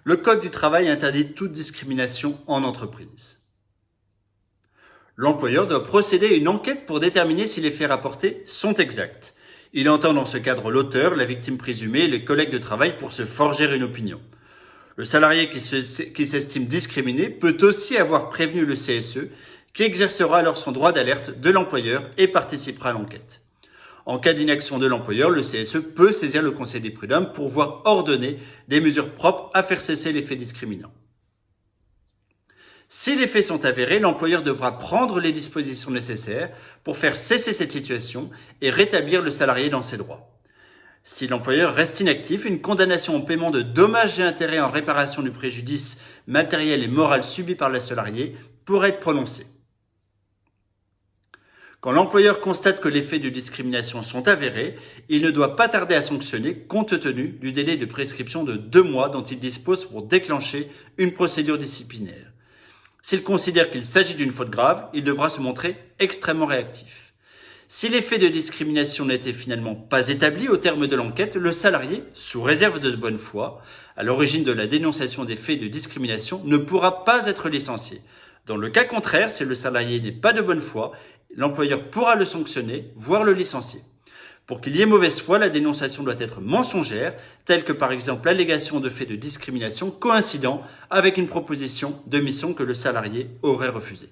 Le Code du travail interdit toute discrimination en entreprise. L'employeur doit procéder à une enquête pour déterminer si les faits rapportés sont exacts. Il entend dans ce cadre l'auteur, la victime présumée et les collègues de travail pour se forger une opinion. Le salarié qui s'estime discriminé peut aussi avoir prévenu le CSE, qui exercera alors son droit d'alerte de l'employeur et participera à l'enquête. En cas d'inaction de l'employeur, le CSE peut saisir le Conseil des prud'hommes pour voir ordonner des mesures propres à faire cesser les faits discriminants. Si les faits sont avérés, l'employeur devra prendre les dispositions nécessaires pour faire cesser cette situation et rétablir le salarié dans ses droits. Si l'employeur reste inactif, une condamnation au paiement de dommages et intérêts en réparation du préjudice matériel et moral subi par le salarié pourrait être prononcée. Quand l'employeur constate que les faits de discrimination sont avérés, il ne doit pas tarder à sanctionner compte tenu du délai de prescription de 2 mois dont il dispose pour déclencher une procédure disciplinaire. S'il considère qu'il s'agit d'une faute grave, il devra se montrer extrêmement réactif. Si les faits de discrimination n'étaient finalement pas établis au terme de l'enquête, le salarié, sous réserve de bonne foi, à l'origine de la dénonciation des faits de discrimination, ne pourra pas être licencié. Dans le cas contraire, si le salarié n'est pas de bonne foi, l'employeur pourra le sanctionner, voire le licencier. Pour qu'il y ait mauvaise foi, la dénonciation doit être mensongère, telle que par exemple l'allégation de faits de discrimination coïncidant avec une proposition de mission que le salarié aurait refusée.